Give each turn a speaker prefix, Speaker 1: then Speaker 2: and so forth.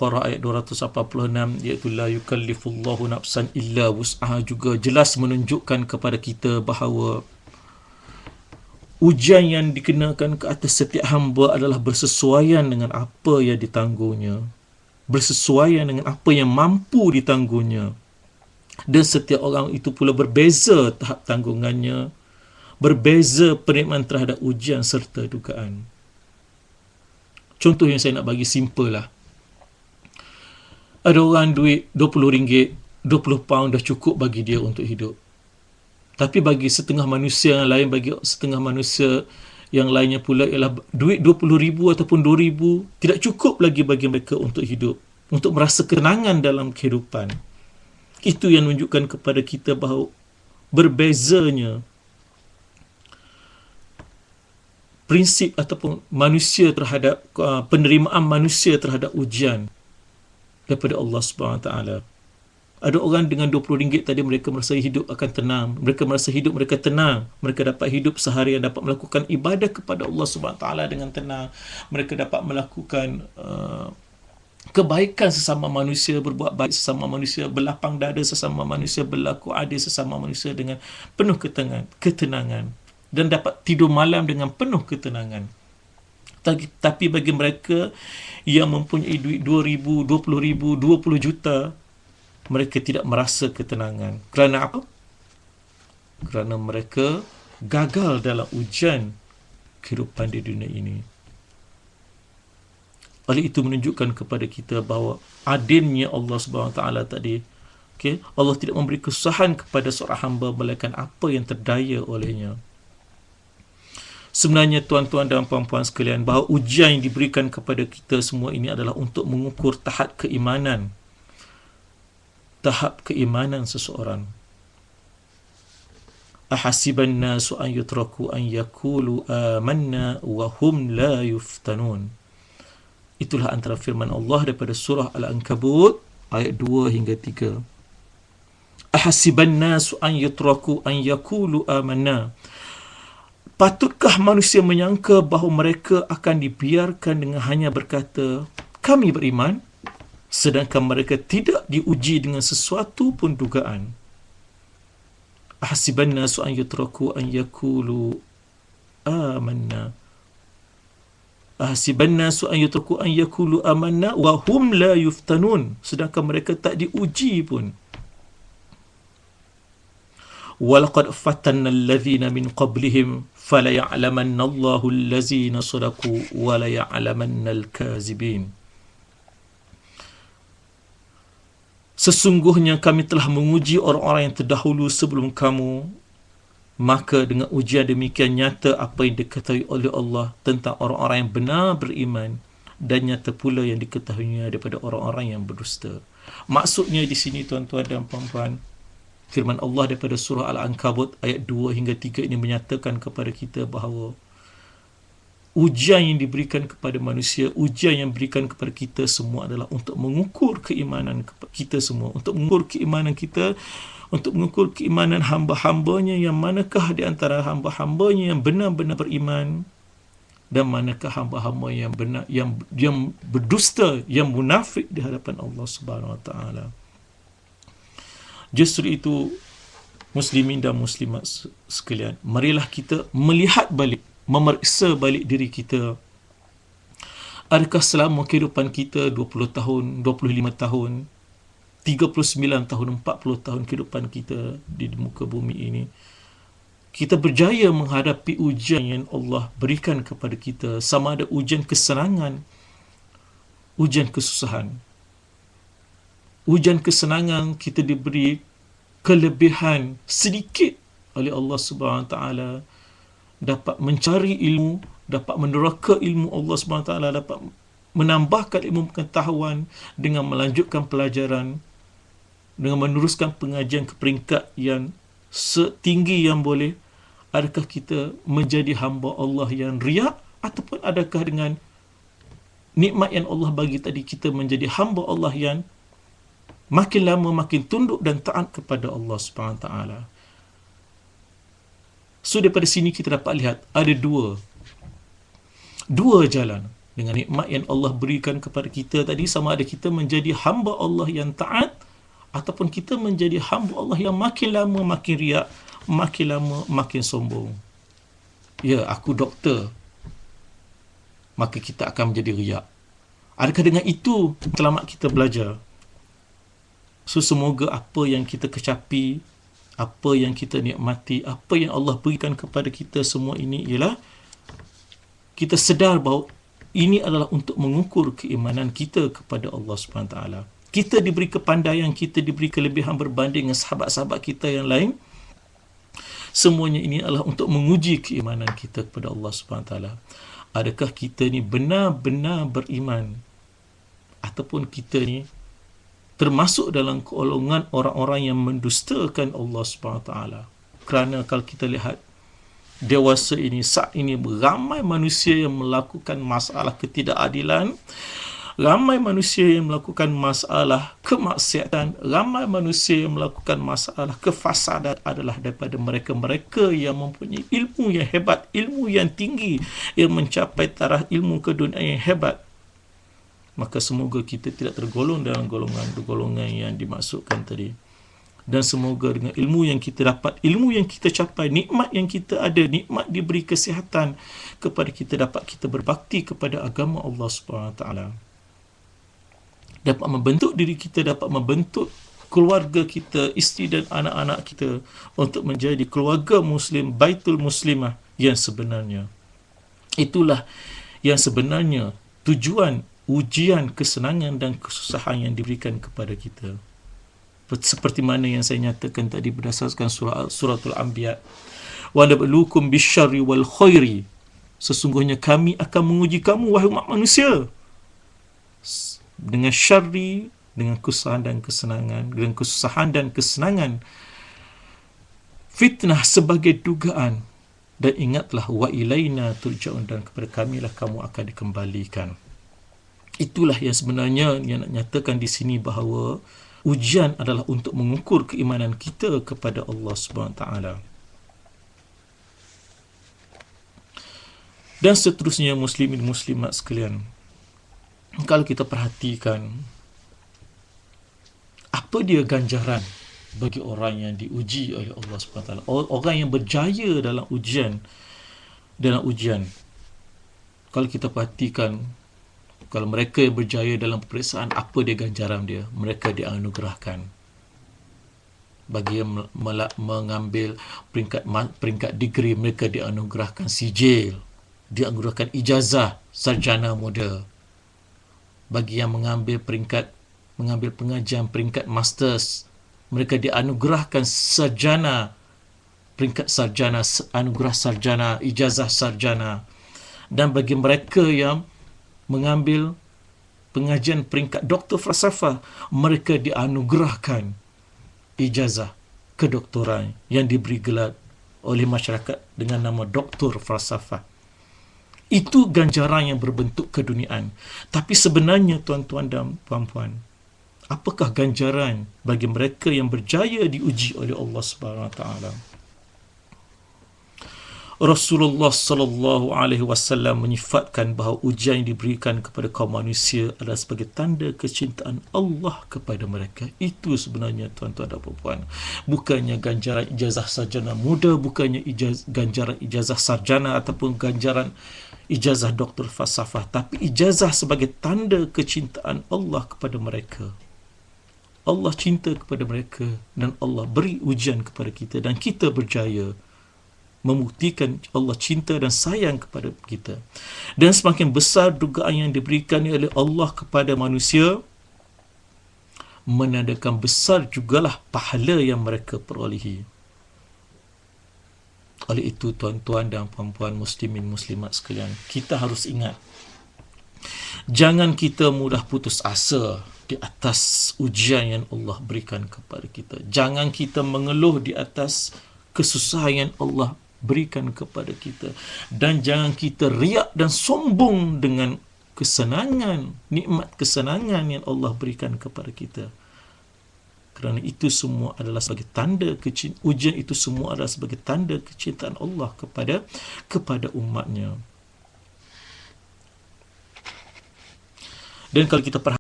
Speaker 1: Al-Baqarah ayat 286, iaitu la yukallifullahu nafsan illa wus'aha, juga jelas menunjukkan kepada kita bahawa ujian yang dikenakan ke atas setiap hamba adalah bersesuaian dengan apa yang ditanggungnya, bersesuaian dengan apa yang mampu ditanggungnya. Dan setiap orang itu pula berbeza tahap tanggungannya, berbeza penerimaan terhadap ujian serta dugaan. Contoh yang saya nak bagi simple lah. Ada orang duit RM20, £20 dah cukup bagi dia untuk hidup. Tapi bagi setengah manusia yang lain, bagi setengah manusia yang lainnya pula ialah duit RM20,000 ataupun RM2,000 tidak cukup lagi bagi mereka untuk hidup, untuk merasa kenangan dalam kehidupan. Itu yang menunjukkan kepada kita bahawa berbezanya prinsip ataupun manusia terhadap penerimaan manusia terhadap ujian daripada Allah SWT. Ada orang dengan RM20 tadi mereka merasa hidup akan tenang, mereka merasa hidup mereka tenang, mereka dapat hidup seharian, dapat melakukan ibadah kepada Allah SWT dengan tenang, mereka dapat melakukan kebaikan sesama manusia, berbuat baik sesama manusia, berlapang dada sesama manusia, berlaku adil sesama manusia dengan penuh ketenangan, dan dapat tidur malam dengan penuh ketenangan. Tapi bagi mereka yang mempunyai duit RM2,000, RM20,000, RM20 juta, mereka tidak merasa ketenangan. Kerana apa? Kerana mereka gagal dalam ujian kehidupan di dunia ini. Oleh itu menunjukkan kepada kita bahawa adilnya Allah SWT tadi. Okay? Allah tidak memberi kesusahan kepada seorang hamba melainkan apa yang terdaya olehnya. Sebenarnya tuan-tuan dan puan-puan sekalian, bahawa ujian yang diberikan kepada kita semua ini adalah untuk mengukur tahap keimanan seseorang. Ahasiban nasu an yutraku an yaqulu amanna wa hum la yuftanun. Itulah antara firman Allah daripada surah Al-Ankabut ayat 2 hingga 3. Ahasiban nasu an yutraku an yaqulu amanna. Patutkah manusia menyangka bahawa mereka akan dibiarkan dengan hanya berkata, kami beriman, sedangkan mereka tidak diuji dengan sesuatu pun dugaan. Ahasiban nasu an yutraku an yaqulu amanna. Ahasiban nasu an yutraku an yaqulu amanna wa hum la yuftanun, sedangkan mereka tak diuji pun. وَلَقَدْ فَتَنَّ الَّذِينَ مِنْ قَبْلِهِمْ فَلَيَعْلَمَنَّ اللَّهُ الَّذِينَ صَدَقُوا وَلَيَعْلَمَنَّ الْكَاذِبِينَ. Sesungguhnya kami telah menguji orang-orang yang terdahulu sebelum kamu, maka dengan ujian demikian nyata apa yang diketahui oleh Allah tentang orang-orang yang benar beriman, dan nyata pula yang diketahuinya daripada orang-orang yang berdusta. Maksudnya di sini tuan-tuan dan puan-puan, firman Allah daripada surah Al-Ankabut ayat 2 hingga 3 ini menyatakan kepada kita bahawa ujian yang diberikan kepada manusia, ujian yang diberikan kepada kita semua adalah untuk mengukur keimanan kita semua, untuk mengukur keimanan kita, untuk mengukur keimanan hamba-hambanya, yang manakah di antara hamba-hambanya yang benar-benar beriman dan manakah hamba-hamba yang benar yang berdusta, yang munafik di hadapan Allah Subhanahu Wa Taala. Justru itu, muslimin dan muslimat sekalian, marilah kita melihat balik, memeriksa balik diri kita. Adakah selama kehidupan kita 20 tahun, 25 tahun, 39 tahun, 40 tahun kehidupan kita di muka bumi ini, kita berjaya menghadapi ujian yang Allah berikan kepada kita, sama ada ujian kesenangan, ujian kesusahan. Ujian kesenangan kita diberi kelebihan sedikit oleh Allah Subhanahu Wa Taala, dapat mencari ilmu, dapat meneraka ilmu Allah Subhanahu Wa Taala, dapat menambahkan ilmu pengetahuan dengan melanjutkan pelajaran, dengan meneruskan pengajian ke peringkat yang setinggi yang boleh. Adakah kita menjadi hamba Allah yang riak, ataupun adakah dengan nikmat yang Allah bagi tadi kita menjadi hamba Allah yang makin lama makin tunduk dan taat kepada Allah Subhanahu Wa Taala? So daripada sini kita dapat lihat ada dua jalan. Dengan nikmat yang Allah berikan kepada kita tadi, sama ada kita menjadi hamba Allah yang taat ataupun kita menjadi hamba Allah yang makin lama makin riak, makin lama makin sombong. Ya, aku doktor, maka kita akan menjadi riak. Adakah dengan itu selamat kita belajar? So, semoga apa yang kita kecapi, apa yang kita nikmati, apa yang Allah berikan kepada kita semua ini ialah kita sedar bahawa ini adalah untuk mengukur keimanan kita kepada Allah SWT. Kita diberi kepandaian, kita diberi kelebihan berbanding dengan sahabat-sahabat kita yang lain. Semuanya ini adalah untuk menguji keimanan kita kepada Allah SWT. Adakah kita ni benar-benar beriman, ataupun kita ni termasuk dalam golongan orang-orang yang mendustakan Allah SWT. Kerana kalau kita lihat dewasa ini, saat ini ramai manusia yang melakukan masalah ketidakadilan, ramai manusia yang melakukan masalah kemaksiatan, ramai manusia yang melakukan masalah kefasadan adalah daripada mereka-mereka yang mempunyai ilmu yang hebat, ilmu yang tinggi, yang mencapai taraf ilmu keduniaan yang hebat. Maka semoga kita tidak tergolong dalam golongan yang dimaksudkan tadi. Dan semoga dengan ilmu yang kita dapat, ilmu yang kita capai, nikmat yang kita ada, nikmat diberi kesihatan kepada kita, dapat kita berbakti kepada agama Allah SWT. Dapat membentuk diri kita, dapat membentuk keluarga kita, isteri dan anak-anak kita untuk menjadi keluarga Muslim, Baitul Muslimah yang sebenarnya. Itulah yang sebenarnya tujuan ujian, kesenangan dan kesusahan yang diberikan kepada kita. Seperti mana yang saya nyatakan tadi berdasarkan suratul Anbiya. Wa nabluukum bisyarri wal khairi. Sesungguhnya kami akan menguji kamu wahai umat manusia dengan syarri, dengan kesusahan dan kesenangan, dengan kesusahan dan kesenangan. Fitnah sebagai dugaan. Dan ingatlah wa ilaina turja'un, dan kepada kamilah kamu akan dikembalikan. Itulah yang sebenarnya yang nak nyatakan di sini, bahawa ujian adalah untuk mengukur keimanan kita kepada Allah SWT. Dan seterusnya, muslimin muslimat sekalian, kalau kita perhatikan apa dia ganjaran bagi orang yang diuji oleh Allah SWT, orang yang berjaya dalam ujian. Kalau kita perhatikan, kalau mereka yang berjaya dalam peperiksaan, apa dia ganjaran dia? Mereka dianugerahkan. Bagi yang mengambil peringkat degree, mereka dianugerahkan sijil, dianugerahkan ijazah sarjana muda. Bagi yang mengambil pengajian peringkat masters, mereka dianugerahkan sarjana, peringkat sarjana, anugerah sarjana, ijazah sarjana. Dan bagi mereka yang mengambil pengajian peringkat doktor falsafah, mereka dianugerahkan ijazah kedoktoran yang diberi gelar oleh masyarakat dengan nama doktor falsafah. Itu ganjaran yang berbentuk keduniaan. Tapi sebenarnya, tuan-tuan dan puan-puan, apakah ganjaran bagi mereka yang berjaya diuji oleh Allah SWT? Rasulullah sallallahu alaihi wasallam menyifatkan bahawa ujian yang diberikan kepada kaum manusia adalah sebagai tanda kecintaan Allah kepada mereka. Itu sebenarnya, tuan-tuan dan puan-puan. Bukannya ganjaran ijazah sarjana muda, bukannya ganjaran ijazah sarjana ataupun ganjaran ijazah doktor falsafah, tapi ijazah sebagai tanda kecintaan Allah kepada mereka. Allah cinta kepada mereka dan Allah beri ujian kepada kita, dan kita berjaya membuktikan Allah cinta dan sayang kepada kita. Dan semakin besar dugaan yang diberikan oleh Allah kepada manusia, menandakan besar jugalah pahala yang mereka perolehi. Oleh itu, tuan-tuan dan puan-puan, muslimin muslimat sekalian, kita harus ingat, jangan kita mudah putus asa di atas ujian yang Allah berikan kepada kita. Jangan kita mengeluh di atas kesusahan yang Allah berikan kepada kita. Dan jangan kita riak dan sombong dengan kesenangan, nikmat kesenangan yang Allah berikan kepada kita. Kerana itu semua adalah sebagai tanda ujian itu semua adalah sebagai tanda kecintaan Allah kepada umatnya. Dan kalau kita perhatikan